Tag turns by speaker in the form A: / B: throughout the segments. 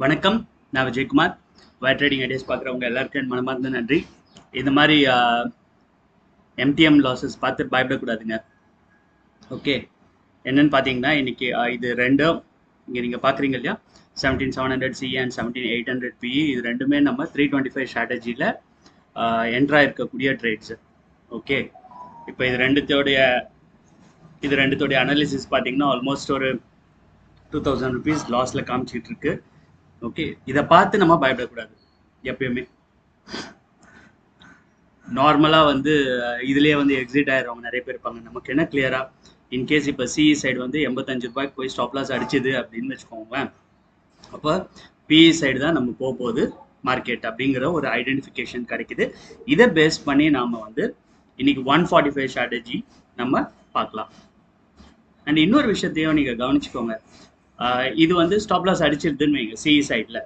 A: வணக்கம். நான் Vijayakumar. Wire trading ideas பார்க்குறவங்க எல்லாருக்கும் என் மனமார்ந்த நன்றி. இந்த மாதிரி எம்டிஎம் லாஸஸ் பார்த்து பயப்படக்கூடாதுங்க. ஓகே, என்னன்னு பார்த்தீங்கன்னா இன்னைக்கு இது ரெண்டும் இங்கே நீங்கள் பார்க்குறீங்க இல்லையா, 17700 சி அண்ட் 17800 பிஇ, இது ரெண்டுமே நம்ம 325 ஸ்ட்ராட்டஜியில் என்ட்ரா இருக்கக்கூடிய ட்ரேட்ஸு. ஓகே, இப்போ இது ரெண்டுத்தோடைய அனாலிசிஸ் பார்த்தீங்கன்னா ஆல்மோஸ்ட் ஒரு 2000 ருபீஸ் லாஸில் காமிச்சிட்டு இருக்கு. ஓகே, இதை பார்த்து நம்ம பயப்படக்கூடாது. எப்பயுமே நார்மலாக வந்து இதுலேயே வந்து எக்ஸிட் ஆயிடுறவங்க நிறைய பேர் இருப்பாங்க. நமக்கு என்ன கிளியரா, இன்கேஸ் இப்போ சிஇ சைடு வந்து 85 ரூபாய்க்கு போய் ஸ்டாப் லாஸ் அடிச்சுது அப்படின்னு வச்சுக்கோங்களேன், அப்போ பிஇ சைடு தான் நம்ம போகுது மார்க்கெட் அப்படிங்கிற ஒரு ஐடென்டிஃபிகேஷன் கிடைக்குது. இதை பேஸ் பண்ணி நாம் வந்து இன்னைக்கு 145 ஸ்ட்ராட்டஜி நம்ம பார்க்கலாம். அண்ட் இன்னொரு விஷயத்தையும் நீங்கள் கவனிச்சுக்கோங்க, இது வந்து ஸ்டாப் லாஸ் அடிச்சிருதுன்னு வைங்க. சிஇ சைடில்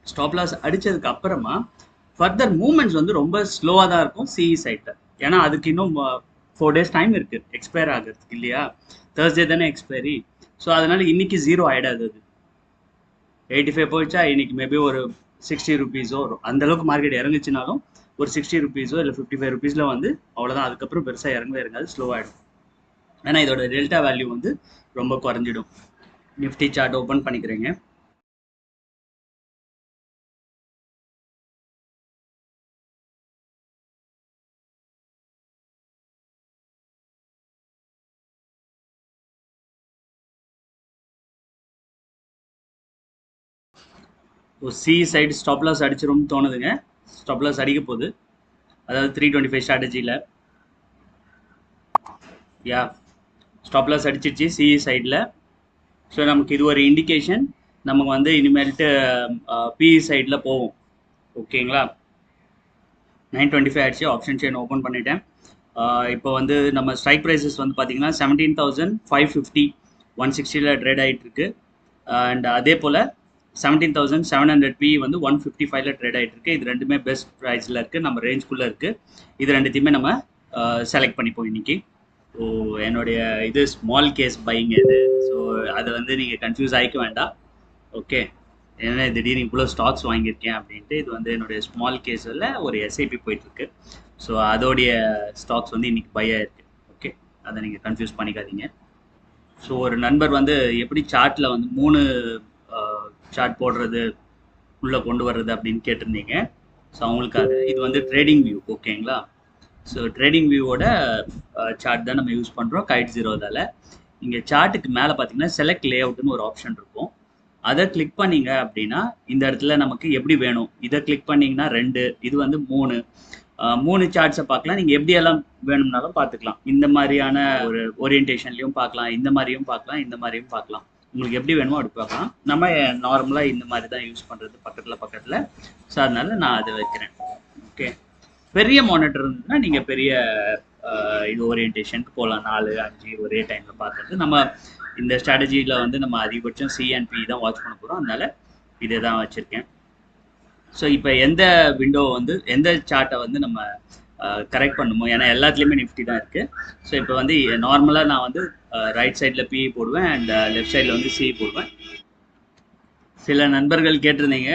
A: ஸ்டாப் லாஸ் அடிச்சதுக்கு அப்புறமா ஃபர்தர் மூவ்மெண்ட்ஸ் வந்து ரொம்ப ஸ்லோவாக தான் இருக்கும் சிஇ சைட்டில். ஏன்னா அதுக்கு இன்னும் 4 டேஸ் டைம் இருக்குது எக்ஸ்பயர் ஆகிறதுக்கு இல்லையா. தேர்ஸ்டே தானே எக்ஸ்பைரி. ஸோ அதனால இன்னைக்கு ஜீரோ ஆகிடாது. அது 85 போயிடுச்சா, இன்னைக்கு மேபி ஒரு 60 ருபீஸோ வரும். அந்தளவுக்கு மார்க்கெட் இறங்குச்சுனாலும் ஒரு 60 ருபீஸோ இல்லை 55 ருபீஸில் வந்து அவ்வளோதான். அதுக்கப்புறம் பெருசாக இறங்காது, ஸ்லோ ஆகிடும். ஏன்னா இதோட டெல்டா வேல்யூ வந்து ரொம்ப குறைஞ்சிடும். நிஃப்டி சார்ட் ஓப்பன் பண்ணிக்கிறேங்க. சி சைடு ஸ்டாப் லாஸ் அடிச்சிரும்னு தோணுதுங்க. ஸ்டாப் லாஸ் அடிக்க போகுது, அதாவது 325 ஸ்ட்ராட்டஜியில். யா, ஸ்டாப் லாஸ் அடிச்சிருச்சு சிஇ சைடில். ஸோ நமக்கு இது ஒரு இண்டிகேஷன், நமக்கு வந்து இனிமேல்ட்டு பிஇ சைடில் போவோம். ஓகேங்களா, 925 ஆயிடுச்சு. ஆப்ஷன் செயின் ஓப்பன் பண்ணிட்டேன். இப்போ வந்து நம்ம ஸ்ட்ரைக் ப்ரைஸஸ் வந்து பார்த்தீங்கன்னா 17,550 160 ட்ரேட் ஆகிட்டு இருக்கு. அண்ட் அதே போல் 17,700 பி வந்து 155 ட்ரேட் ஆகிட்டு இருக்கு. இது ரெண்டுமே பெஸ்ட் ப்ரைஸில் இருக்குது, நம்ம ரேஞ்ச்குள்ளே இருக்குது. இது ரெண்டுத்தையுமே நம்ம செலக்ட் பண்ணிப்போம் இன்னைக்கு. ஸோ என்னுடைய இது ஸ்மால் கேஸ் பையிங் இது. ஸோ அதை வந்து நீங்கள் கன்ஃபியூஸ் ஆகிக்க வேண்டாம். ஓகே, ஏன்னா திடீர்னு இவ்வளோ ஸ்டாக்ஸ் வாங்கியிருக்கேன் அப்படின்ட்டு. இது வந்து என்னுடைய ஸ்மால் கேஸில் ஒரு எஸ்ஐபி போயிட்டுருக்கு. ஸோ அதோடைய ஸ்டாக்ஸ் வந்து இன்னைக்கு பை ஆயிருக்கு. ஓகே, அதை நீங்கள் கன்ஃபியூஸ் பண்ணிக்காதீங்க. ஸோ ஒரு நண்பர் வந்து எப்படி சார்ட்டில் வந்து 3 சார்ட் போடுறது, உள்ளே கொண்டு வர்றது அப்படின்னு கேட்டிருந்தீங்க. ஸோ அவங்களுக்காக இது வந்து ட்ரேடிங் வியூ. ஓகேங்களா, ஸோ ட்ரேடிங் வியூவோட சார்ட் தான் நம்ம யூஸ் பண்ணுறோம் கைட் ஜீரோதால். இங்கே சார்ட்டுக்கு மேலே பார்த்தீங்கன்னா செலக்ட் லே அவுட்னு ஒரு ஆப்ஷன் இருக்கும். அதை கிளிக் பண்ணீங்க அப்படின்னா இந்த இடத்துல நமக்கு எப்படி வேணும், இதை கிளிக் பண்ணிங்கன்னா 2, இது வந்து 3 சார்ட்ஸை பார்க்கலாம். நீங்கள் எப்படியெல்லாம் வேணும்னாலும் பார்த்துக்கலாம். இந்த மாதிரியான ஒரு ஓரியன்டேஷன்லையும் பார்க்கலாம், இந்த மாதிரியும் பார்க்கலாம், இந்த மாதிரியும் பார்க்கலாம். உங்களுக்கு எப்படி வேணுமோ அப்படி பார்க்கலாம். நம்ம நார்மலாக இந்த மாதிரி தான் யூஸ் பண்ணுறது பக்கத்தில். ஸோ அதனால நான் அதை வைக்கிறேன். ஓகே, பெரிய மானிட்டர் இருந்ததுன்னா நீங்கள் பெரிய இது ஓரியன்டேஷனுக்கு போகலாம். 4, 5 ஒரே டைமில் பார்க்குறது. நம்ம இந்த ஸ்ட்ராட்டஜியில் வந்து நம்ம அதிகபட்சம் சிஎன்பி தான் வாட்ச் பண்ண போகிறோம், அதனால இதே தான் வச்சுருக்கேன். ஸோ இப்போ எந்த விண்டோ வந்து எந்த சார்ட்டை வந்து நம்ம கரெக்ட் பண்ணுமோ, ஏன்னா எல்லாத்துலேயுமே நிஃப்டி தான் இருக்குது. ஸோ இப்போ வந்து நார்மலாக நான் வந்து ரைட் சைடில் பிஇ போடுவேன் அண்ட் லெஃப்ட் சைடில் வந்து சிஇ போடுவேன். சில நண்பர்கள் கேட்டிருந்தீங்க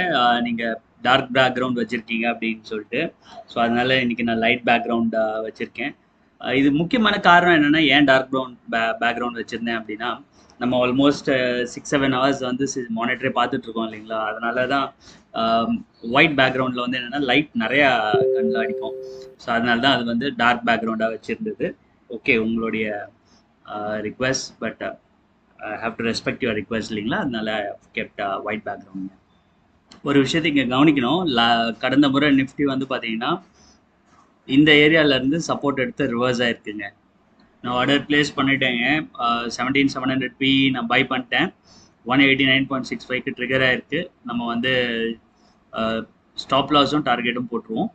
A: நீங்கள் டார்க் பேக்ரவுண்ட் வச்சுருக்கீங்க அப்படின்னு சொல்லிட்டு. ஸோ அதனால இன்றைக்கி நான் லைட் பேக்ரவுண்ட் வச்சுருக்கேன். இது முக்கியமான காரணம் என்னென்னா, ஏன் டார்க் பேக்ரவுண்ட் வச்சுருந்தேன் அப்படின்னா, நம்ம ஆல்மோஸ்ட் 6-7 ஹவர்ஸ் வந்து மானிட்டரே பார்த்துட்ருக்கோம் இல்லைங்களா. அதனால தான் ஒயிட் பேக்ரவுண்டில் வந்து என்னென்னா லைட் நிறையா கண்ணில் அடிக்கும். ஸோ அதனால தான் அது வந்து டார்க் பேக்ரவுண்டாக வச்சுருந்தது. ஓகே, உங்களுடைய request, but I have to respect your request இல்லைங்களா. அதனால கெப்ட் ஒயிட் பேக்ரவுண்ட். ஒரு விஷயத்தை இங்கே கவனிக்கணும். கடந்த முறை நிஃப்டி வந்து பார்த்தீங்கன்னா இந்த ஏரியாவிலேருந்து சப்போர்ட் எடுத்து ரிவர்ஸ் ஆகிருக்குங்க. நான் ஆர்டர் பிளேஸ் பண்ணிட்டேங்க. 17,700 பி நான் பை பண்ணிட்டேன். 189.65க்கு ட்ரிகர் ஆகிருக்கு. நம்ம வந்து ஸ்டாப் லாஸும் டார்கெட்டும் போட்டுருவோம்.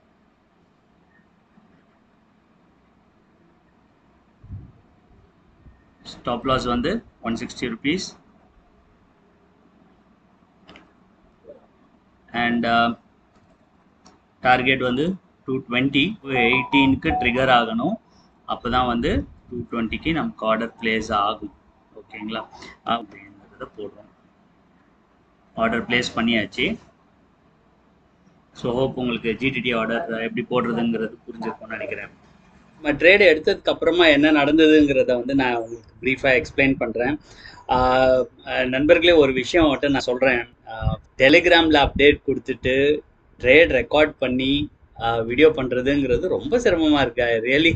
A: ஸ்டாப் லாஸ் வந்து 160 ருபீஸ் அண்ட் டார்கெட் வந்து 220. 18க்கு ட்ரிகர் ஆகணும். அப்போ தான் வந்து 220க்கு நமக்கு ஆர்டர் பிளேஸ் ஆகும். ஓகேங்களா, அப்படின்றத போடுறோம். ஆர்டர் பிளேஸ் பண்ணியாச்சு. ஸோ ஹோப் உங்களுக்கு ஜிடிடி ஆர்டர் எப்படி போடுறதுங்கிறது புரிஞ்சிருக்கும்னு நினைக்கிறேன். நம்ம ட்ரேடு எடுத்ததுக்கு அப்புறமா என்ன நடந்ததுங்கிறத வந்து நான் உங்களுக்கு ப்ரீஃபாக எக்ஸ்பிளைன் பண்ணுறேன். நண்பர்களே, ஒரு விஷயம் மட்டும் நான் சொல்கிறேன். டெலிகிராமில் அப்டேட் கொடுத்துட்டு ட்ரேட் ரெக்கார்ட் பண்ணி வீடியோ பண்ணுறதுங்கிறது ரொம்ப சிரமமாக இருக்கு. ரியலி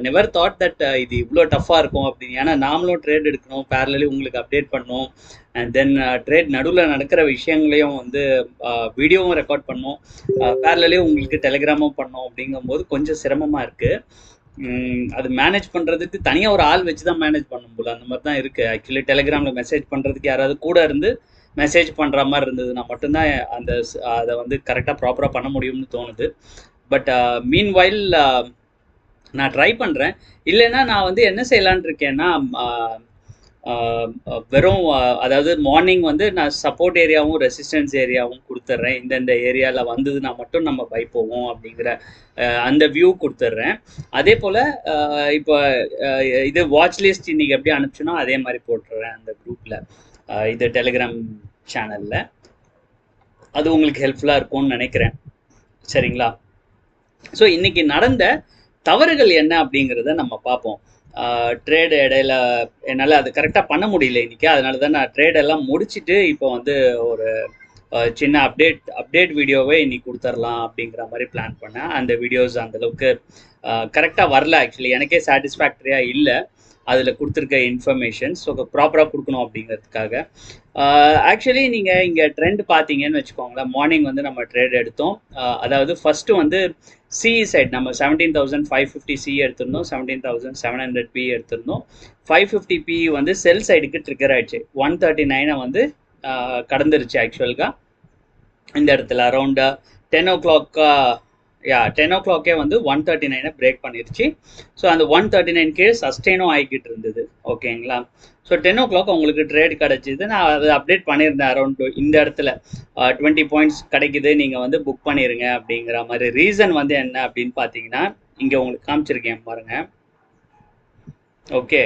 A: நெவர் தாட் தட் இது இவ்வளோ டஃப்பாக இருக்கும் அப்படின்னு. ஏன்னா நாமளும் ட்ரேட் எடுக்கணும், பேரலி உங்களுக்கு அப்டேட் பண்ணணும், அண்ட் தென் ட்ரேட் நடுவில் நடக்கிற விஷயங்களையும் வந்து வீடியோவும் ரெக்கார்ட் பண்ணணும், பேரலி உங்களுக்கு டெலிகிராமும் பண்ணோம். அப்படிங்கும்போது கொஞ்சம் சிரமமாக இருக்குது. அது மேனேஜ் பண்ணுறதுக்கு தனியாக ஒரு ஆள் வச்சு தான் மேனேஜ் பண்ணும் போல, அந்த மாதிரி தான் இருக்குது. ஆக்சுவலி டெலிகிராமில் மெசேஜ் பண்ணுறதுக்கு யாராவது கூட இருந்து மெசேஜ் பண்ணுற மாதிரி இருந்ததுன்னா மட்டும்தான் அதை வந்து கரெக்டாக ப்ராப்பராக பண்ண முடியும்னு தோணுது. பட் மீன்வைல் நான் ட்ரை பண்ணுறேன். இல்லைன்னா நான் வந்து என்ன செய்யலான் இருக்கேன்னா, வெறும் அதாவது மார்னிங் வந்து நான் சப்போர்ட் ஏரியாவும் ரெசிஸ்டன்ஸ் ஏரியாவும் கொடுத்துட்றேன். இந்தந்த ஏரியாவில் வந்ததுன்னா மட்டும் நம்ம பை போவோம் அப்படிங்கிற அந்த வியூ கொடுத்துட்றேன். அதே போல் இப்போ இது வாட்ச் லிஸ்ட் இன்றைக்கி எப்படி அனுப்பிச்சோனோ அதே மாதிரி போட்டுடுறேன் அந்த குரூப்பில், இது டெலிகிராம் சேனலில். அது உங்களுக்கு ஹெல்ப்ஃபுல்லாக இருக்கும்னு நினைக்கிறேன். சரிங்களா? ஸோ இன்றைக்கி நடந்த தவறுகள் என்ன அப்படிங்கிறத நம்ம பார்ப்போம். ட்ரேடு இடையில என்னால் அது கரெக்டாக பண்ண முடியல இன்றைக்கி. அதனால தான் நான் ட்ரேடெல்லாம் முடிச்சுட்டு இப்போ வந்து ஒரு சின்ன அப்டேட் வீடியோவே இன்னைக்கு கொடுத்துடலாம் அப்படிங்கிற மாதிரி பிளான் பண்ணேன். அந்த வீடியோஸ் அந்தளவுக்கு கரெக்டாக வரல. ஆக்சுவலி எனக்கே சாட்டிஸ்ஃபேக்டரியாக இல்லை அதில் கொடுத்துருக்க இன்ஃபர்மேஷன்ஸ். ஸோ ப்ராப்பராக கொடுக்கணும் அப்படிங்கிறதுக்காக. ஆக்சுவலி நீங்கள் இங்கே ட்ரெண்ட் பார்த்தீங்கன்னு வச்சுக்கோங்களேன். மார்னிங் வந்து நம்ம ட்ரேட் எடுத்தோம். அதாவது ஃபஸ்ட்டு வந்து சிஇ சைட் நம்ம 17,550 சி எடுத்திருந்தோம், 17,700 பி எடுத்திருந்தோம். 550 பி வந்து செல் சைடுக்கு ட்ரிகர் ஆயிடுச்சு. 139 வந்து கடந்துருச்சு. ஆக்சுவலாக இந்த இடத்துல அரௌண்ட் 10 o'clock 10 o'clockே வந்து 139 பிரேக் பண்ணிருச்சு. ஸோ அந்த 139 கீழே சஸ்டெயினும் ஆகிக்கிட்டு இருந்தது. ஓகேங்களா? ஸோ 10 o'clock உங்களுக்கு ட்ரேட் கிடச்சிது. நான் அதை அப்டேட் பண்ணியிருந்தேன். அரௌண்ட் இந்த இடத்துல 20 பாயிண்ட்ஸ் கிடைக்குது, நீங்கள் வந்து புக் பண்ணிடுங்க அப்படிங்கிற மாதிரி. ரீசன் வந்து என்ன அப்படின்னு பார்த்தீங்கன்னா, இங்கே உங்களுக்கு காமிச்சிருக்கேன் பாருங்கள். ஓகே,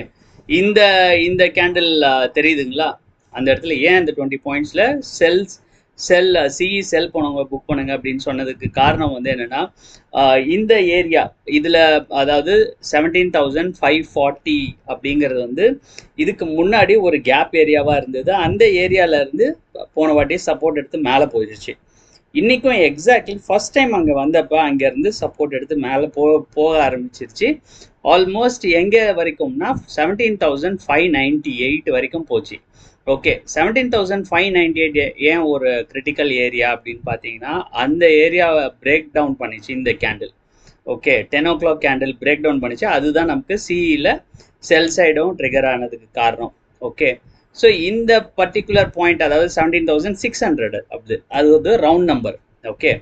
A: இந்த கேண்டில் தெரியுதுங்களா? அந்த இடத்துல ஏன் இந்த 20 பாயிண்ட்ஸில் சிஇ செல் போனவங்க புக் பண்ணுங்க அப்படின்னு சொன்னதுக்கு காரணம் வந்து என்னன்னா, இந்த ஏரியா இதில் அதாவது 17,540 அப்படிங்கிறது வந்து இதுக்கு முன்னாடி ஒரு கேப் ஏரியாவாக இருந்தது. அந்த ஏரியாவிலேருந்து போன வாட்டி சப்போர்ட் எடுத்து மேலே போயிடுச்சு. இன்றைக்கும் எக்ஸாக்ட்லி ஃபஸ்ட் டைம் அங்கே வந்தப்போ அங்கேருந்து சப்போர்ட் எடுத்து மேலே போக ஆரம்பிச்சிருச்சு. ஆல்மோஸ்ட் எங்கே வரைக்கும்னா 17,598 வரைக்கும் போச்சு. ஓகே, 17,598 ஏன் ஒரு கிரிட்டிக்கல் ஏரியா அப்படின்னு பார்த்தீங்கன்னா, அந்த ஏரியாவை பிரேக் டவுன் பண்ணிச்சு இந்த candle. Okay, 10 o'clock candle break down பண்ணிச்சு. அதுதான் நமக்கு சிஇயில் செல் சைடும் ட்ரிகர் ஆனதுக்கு காரணம். ஓகே, ஸோ இந்த பர்டிகுலர் பாயிண்ட் அதாவது 17,600 அப்படி, அது வந்து ரவுண்ட் நம்பர். ஓகே,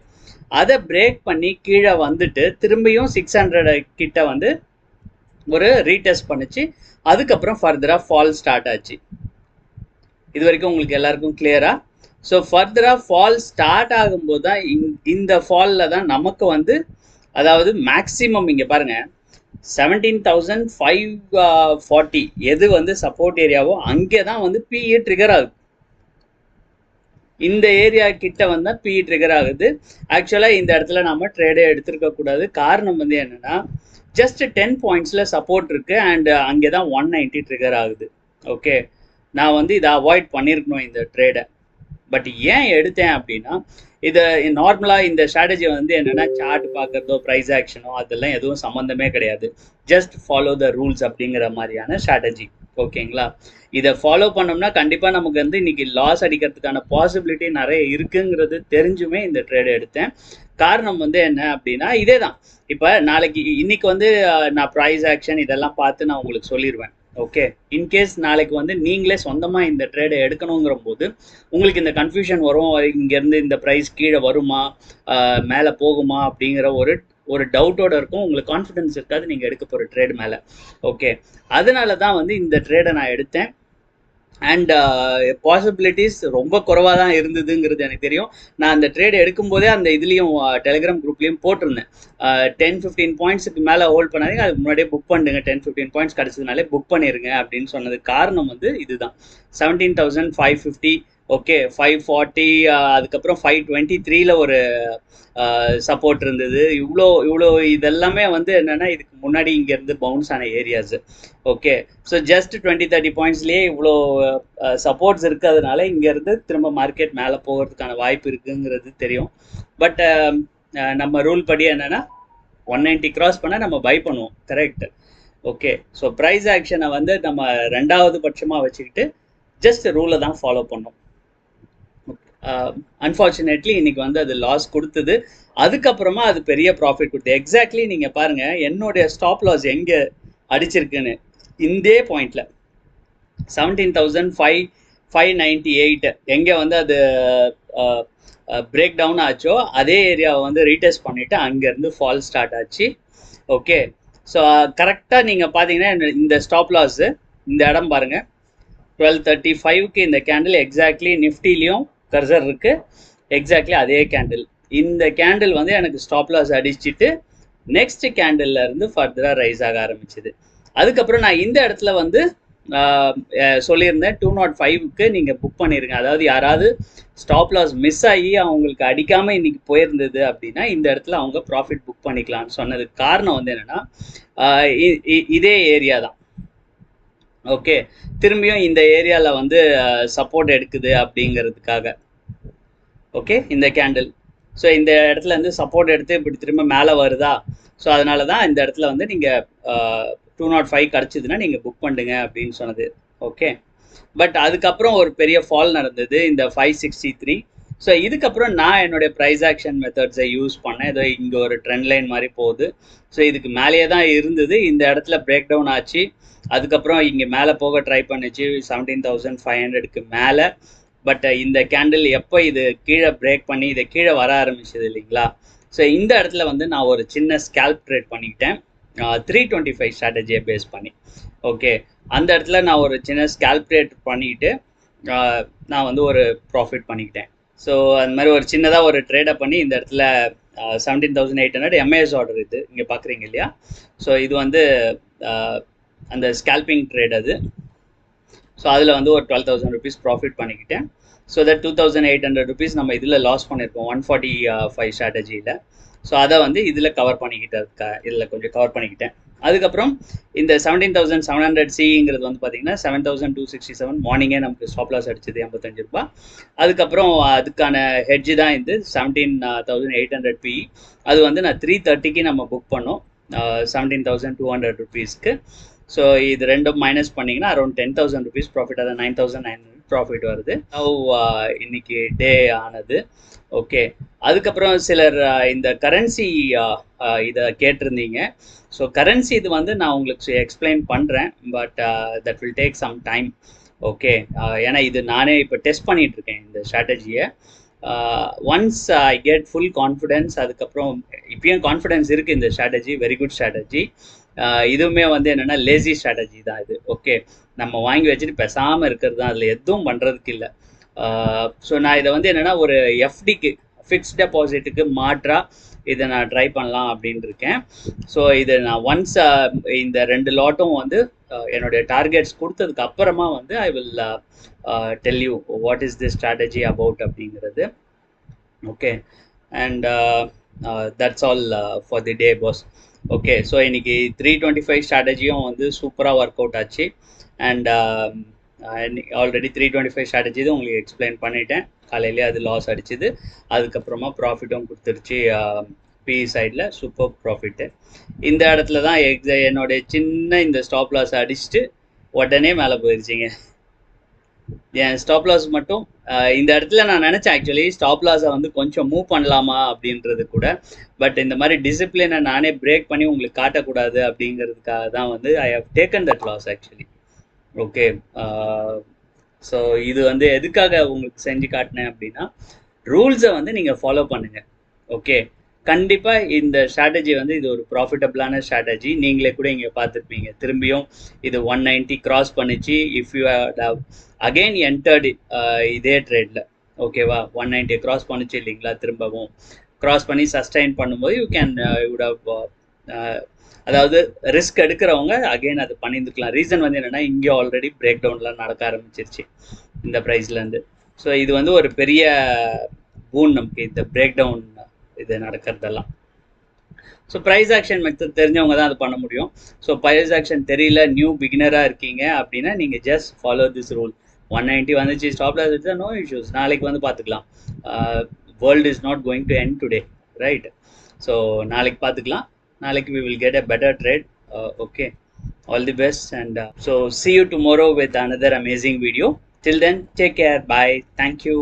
A: அதை பிரேக் பண்ணி கீழே வந்துட்டு திரும்பியும் 600 கிட்ட வந்து ஒரு ரீடெஸ்ட் பண்ணிச்சு. அதுக்கப்புறம் ஃபர்தராக ஃபால் ஸ்டார்ட் ஆச்சு. இது வரைக்கும் உங்களுக்கு எல்லாருக்கும் கிளியரா? ஸோ ஃபர்தராக ஃபால் ஸ்டார்ட் ஆகும்போது தான் இந்த ஃபாலில் தான் நமக்கு வந்து அதாவது மேக்ஸிமம் இங்கே பாருங்கள் 17,540 எது வந்து சப்போர்ட் ஏரியாவோ அங்கே தான் வந்து பிஇ ட்ரிகர் ஆகுது. இந்த ஏரியா கிட்ட வந்தால் பிஇ ட்ரிகர் ஆகுது. ஆக்சுவலாக இந்த இடத்துல நம்ம ட்ரேடே எடுத்துருக்கக்கூடாது. காரணம் வந்து என்னென்னா, ஜஸ்ட் 10 பாயிண்ட்ஸில் சப்போர்ட் இருக்குது அண்ட் அங்கே தான் 190 ட்ரிகர் ஆகுது. ஓகே, நான் வந்து இதை அவாய்ட் பண்ணியிருக்கணும் இந்த ட்ரேடை. பட் ஏன் எடுத்தேன் அப்படின்னா, இதை நார்மலாக இந்த ஸ்ட்ராட்டஜி வந்து என்னென்னா, சார்ட் பார்க்குறதோ ப்ரைஸ் ஆக்ஷனோ அதெல்லாம் எதுவும் சம்மந்தமே கிடையாது. ஜஸ்ட் ஃபாலோ த ரூல்ஸ் அப்படிங்கிற மாதிரியான ஸ்ட்ராட்டஜி. ஓகேங்களா? இதை ஃபாலோ பண்ணோம்னா கண்டிப்பாக நமக்கு வந்து இன்றைக்கி லாஸ் அடிக்கிறதுக்கான பாசிபிலிட்டி நிறைய இருக்குங்கிறது தெரிஞ்சுமே இந்த ட்ரேடை எடுத்தேன். காரணம் வந்து என்ன அப்படின்னா, இதே தான். இப்போ இன்னைக்கு வந்து நான் ப்ரைஸ் ஆக்ஷன் இதெல்லாம் பார்த்து நான் உங்களுக்கு சொல்லிடுவேன். ஓகே, இன்கேஸ் நாளைக்கு வந்து நீங்களே சொந்தமாக இந்த ட்ரேடை எடுக்கணுங்கிற போது உங்களுக்கு இந்த கன்ஃபியூஷன் வரும். இங்கேருந்து இந்த ப்ரைஸ் கீழே வருமா, மேலே போகுமா அப்படிங்கிற ஒரு டவுட்டோட இருக்கும். உங்களுக்கு கான்ஃபிடன்ஸ் இருக்காது நீங்கள் எடுக்க போகிற ட்ரேட் மேலே. ஓகே, அதனால தான் வந்து இந்த ட்ரேடை நான் எடுத்தேன். அண்ட் பாசிபிலிட்டிஸ் ரொம்ப குறைவாக தான் இருந்ததுங்கிறது எனக்கு தெரியும். நான் அந்த ட்ரேட் எடுக்கும்போதே அந்த இதுலேயும் டெலிகிராம் குரூப்லேயும் போட்டிருந்தேன், 10-15 பாயிண்ட்ஸுக்கு மேலே ஹோல்ட் பண்ணாதீங்க, அதுக்கு முன்னாடியே புக் பண்ணுங்க, 10-15 பாயிண்ட்ஸ் கிடச்சதுனாலே புக் பண்ணிடுங்க அப்படின்னு சொன்னதுக்கு காரணம் வந்து இதுதான். 17,550 ஓகே 540 அதுக்கப்புறம் 523ல ஒரு சப்போர்ட் இருந்தது. இவ்வளோ இதெல்லாமே வந்து என்னன்னா இதுக்கு முன்னாடி இங்க இருந்து பவுன்ஸ் ஆன ஏரியாஸ். ஓகே, ஸோ ஜஸ்ட் 20-30 பாயிண்ட்ஸ்லயே இவ்வளோ சப்போர்ட்ஸ் இருக்கிறதுனால இங்க இருந்து திரும்ப மார்க்கெட் மேலே போகிறதுக்கான வாய்ப்பு இருக்குங்கிறது தெரியும். பட் நம்ம ரூல் படி என்னன்னா 190 கிராஸ் பண்ணால் நம்ம பை பண்ணுவோம். கரெக்ட். ஓகே, ஸோ ப்ரைஸ் ஆக்ஷனை வந்து நம்ம ரெண்டாவது பட்சமாக வச்சுக்கிட்டு ஜஸ்ட் ரூலை தான் ஃபாலோ பண்ணோம். அன்ஃபார்ச்சுனேட்லி இன்னைக்கு வந்து அது லாஸ் கொடுத்தது. அதுக்கப்புறமா அது பெரிய ப்ராஃபிட் கொடுத்து. எக்ஸாக்ட்லி நீங்கள் பாருங்க என்னுடைய ஸ்டாப் லாஸ் எங்கே அடிச்சிருக்குன்னு. இந்த பாயிண்ட்ல 17,598 எங்கே வந்து அது பிரேக் டவுன் ஆச்சோ அதே ஏரியாவை வந்து ரீடெஸ்ட் பண்ணிட்டு அங்கேருந்து ஃபால் ஸ்டார்ட் ஆச்சு. ஓகே, ஸோ கரெக்டாக நீங்கள் பார்த்தீங்கன்னா இந்த ஸ்டாப் லாஸ் இந்த இடம் பாருங்கள் 1235க்கு இந்த கேண்டில் எக்ஸாக்ட்லி நிஃப்டிலையும் கர்சர் இருக்கு. எக்ஸாக்ட்லி அதே கேண்டில். இந்த கேண்டில் வந்து எனக்கு ஸ்டாப் லாஸ் அடிச்சுட்டு நெக்ஸ்ட் கேண்டில்ல இருந்து ஃபர்தரா ரைஸ் ஆக ஆரம்பிச்சுது. அதுக்கப்புறம் நான் இந்த இடத்துல வந்து சொல்லியிருந்தேன் 205க்கு நீங்க புக் பண்ணிருங்க. அதாவது யாராவது ஸ்டாப் லாஸ் மிஸ் ஆகி அவங்களுக்கு அடிக்காம இன்னைக்கு போயிருந்தது அப்படின்னா இந்த இடத்துல அவங்க ப்ராஃபிட் புக் பண்ணிக்கலாம்னு சொன்னதுக்கு காரணம் வந்து என்னன்னா இதே ஏரியா தான். ஓகே, திரும்பியும் இந்த ஏரியாவில் வந்து சப்போர்ட் எடுக்குது அப்படிங்கிறதுக்காக. ஓகே, இந்த கேண்டில் ஸோ இந்த இடத்துல இருந்து சப்போர்ட் எடுத்து இப்படி திரும்ப மேலே வருதா. ஸோ அதனால தான் இந்த இடத்துல வந்து நீங்கள் 205 கிடச்சிதுன்னா நீங்கள் புக் பண்ணுங்க அப்படின்னு சொன்னது. ஓகே, பட் அதுக்கப்புறம் ஒரு பெரிய ஃபால் நடந்தது இந்த 563. ஸோ இதுக்கப்புறம் நான் என்னுடைய ப்ரைஸ் ஆக்ஷன் மெத்தட்ஸை யூஸ் பண்ணேன். ஏதோ இங்கே ஒரு ட்ரெண்ட் லைன் மாதிரி போகுது. ஸோ இதுக்கு மேலேயே தான் இருந்தது. இந்த இடத்துல பிரேக் டவுன் ஆச்சு. அதுக்கப்புறம் இங்கே மேலே போக ட்ரை பண்ணிச்சு 17,500க்கு மேலே. பட் இந்த கேண்டில் எப்போ இது கீழே பிரேக் பண்ணி இதை கீழே வர ஆரம்பிச்சது இல்லைங்களா. ஸோ இந்த இடத்துல வந்து நான் ஒரு சின்ன ஸ்கேல்ப் ட்ரேட் பண்ணிக்கிட்டேன் 325 ஸ்ட்ராட்டஜியை பேஸ் பண்ணி. ஓகே, அந்த இடத்துல நான் ஒரு சின்ன ஸ்கேல்ப் ட்ரேட் பண்ணிக்கிட்டு நான் வந்து ஒரு ப்ராஃபிட் பண்ணிக்கிட்டேன். ஸோ அந்த மாதிரி ஒரு சின்னதாக ஒரு ட்ரேடை பண்ணி இந்த இடத்துல 17,800 எம்ஏஎஸ் ஆர்டர் இது இங்கே பார்க்குறீங்க இல்லையா. ஸோ இது வந்து அந்த ஸ்கேல்பிங் ட்ரேட் அது. ஸோ அதில் வந்து ஒரு 12,000 ருபீஸ் ப்ராஃபிட் பண்ணிக்கிட்டேன். ஸோ தட் 2,800 ருபீஸ் நம்ம இதில் லாஸ் பண்ணியிருக்கோம் 145 ஸ்ட்ராட்டஜியில். ஸோ அதை வந்து இதில் கவர் பண்ணிக்கிட்டதுக்கா இதில் கொஞ்சம் கவர் பண்ணிக்கிட்டேன். அதுக்கப்புறம் இந்த 17,700 சிங்கிறது வந்து பார்த்தீங்கன்னா 7,267 மார்னிங்கே நமக்கு ஸ்டாப் லாஸ் அடிச்சது 85 ரூபா. அதுக்கப்புறம் அதுக்கான ஹெட்ஜு தான் இது 17,800 பி. அது வந்து நான் 330க்கு நம்ம புக் பண்ணோம் 17,200 ருபீஸ்க்கு. ஸோ இது ரெண்டும் மைனஸ் பண்ணிங்கன்னா அரௌண்ட் 10,000 ருபீஸ் ப்ராஃபிட். அதாவது 9,900 ப்ராஃபிட் வருது. இன்னைக்கு டே ஆனது. ஓகே, அதுக்கப்புறம் சிலர் இந்த கரன்சி இதை கேட்டிருந்தீங்க. ஸோ கரன்சி இது வந்து நான் உங்களுக்கு எக்ஸ்பிளைன் பண்ணுறேன். But that will take some time. Okay, ஏன்னா இது நானே இப்போ டெஸ்ட் பண்ணிட்டு இருக்கேன் இந்த ஸ்ட்ராட்டஜியை. Once I get full confidence, அதுக்கப்புறம் இப்பயும் கான்ஃபிடென்ஸ் இருக்குது இந்த ஸ்ட்ராட்டஜி, வெரி குட் ஸ்ட்ராட்டஜி. இதுவுமே வந்து என்னென்னா லேசி ஸ்ட்ராட்டஜி தான் இது. ஓகே, நம்ம வாங்கி வச்சுட்டு பேசாமல் இருக்கிறது தான், அதில் எதுவும் பண்ணுறதுக்கு இல்லை. ஸோ நான் இதை வந்து என்னென்னா ஒரு எஃப்டிக்கு ஃபிக்ஸ்ட் டெபாசிட்டுக்கு மாற்றாக இதை நான் ட்ரை பண்ணலாம் அப்படின்னு இருக்கேன். ஸோ இதை நான் ஒன்ஸ் இந்த 2 லாட்டும் வந்து என்னுடைய டார்கெட்ஸ் கொடுத்ததுக்கு அப்புறமா வந்து I will tell you what is this strategy about அப்படிங்கிறது. Okay, and that's all for the day boss. Okay, so இன்னைக்கு 325 ஸ்ட்ராட்டஜியும் வந்து சூப்பராக ஒர்க் அவுட் ஆச்சு. அண்ட் ஆல்ரெடி 325 ஸ்ட்ராட்டஜி தான் உங்களுக்கு எக்ஸ்பிளைன் பண்ணிட்டேன். காலையிலே அது லாஸ் அடிச்சுது, அதுக்கப்புறமா ப்ராஃபிட்டும் கொடுத்துருச்சு. பி சைடில் சூப்பர் ப்ராஃபிட்டு. இந்த இடத்துல தான் என்னுடைய சின்ன இந்த ஸ்டாப் லாஸ் அடிச்சுட்டு உடனே மேலே போயிடுச்சிங்க. என் ஸ்டாப் லாஸ் மட்டும் இந்த இடத்துல நான் நினச்சேன் ஆக்சுவலி ஸ்டாப் லாஸை வந்து கொஞ்சம் மூவ் பண்ணலாமா அப்படின்றது கூட. பட் இந்த மாதிரி டிசிப்ளினை நானே பிரேக் பண்ணி உங்களுக்கு காட்டக்கூடாது அப்படிங்கிறதுக்காக தான் வந்து I have taken that loss actually. Okay, so இது வந்து எதுக்காக உங்களுக்கு செஞ்சு காட்டினேன் அப்படின்னா ரூல்ஸை வந்து நீங்கள் ஃபாலோ பண்ணுங்கள். ஓகே, கண்டிப்பாக இந்த ஸ்ட்ராட்டஜி வந்து இது ஒரு ப்ராஃபிட்டபிளான ஸ்ட்ராட்டஜி. நீங்களே கூட இங்கே பார்த்துருப்பீங்க. திரும்பியும் இது 190 கிராஸ் பண்ணிச்சு. If you have again entered இதே ட்ரேடில், ஓகேவா, 190 கிராஸ் பண்ணிச்சு இல்லைங்களா, திரும்பவும் கிராஸ் பண்ணி சஸ்டைன் பண்ணும்போது யூ கேன் வுட் ஹவ் அதாவது ரிஸ்க் எடுக்கிறவங்க அகெயின் அது பண்ணியிருந்துக்கலாம். ரீசன் வந்து என்னென்னா இங்கே ஆல்ரெடி பிரேக் டவுன்லாம் நடக்க ஆரம்பிச்சிருச்சு இந்த ப்ரைஸ்லேருந்து. ஸோ இது வந்து ஒரு பெரிய பூன் நமக்கு இந்த பிரேக் டவுன் இது நடக்கிறதெல்லாம். ஸோ ப்ரைஸ் ஆக்ஷன் மெத்தட் தெரிஞ்சவங்க தான் அது பண்ண முடியும். ஸோ ப்ரைஸ் ஆக்ஷன் தெரியல, நியூ பிகினராக இருக்கீங்க அப்படின்னா நீங்கள் ஜஸ்ட் ஃபாலோ திஸ் ரூல். 190 வந்துச்சு, ஸ்டாப் லாஸ் வச்சா நோ இஷ்யூஸ், நாளைக்கு வந்து பார்த்துக்கலாம். World is not going to end today, right? So நாளைக்கு பார்த்துக்கலாம். நாளைக்கு we will get a better trade. Okay, all the best, and so see you tomorrow with another amazing video. Till then, take care, bye, thank you.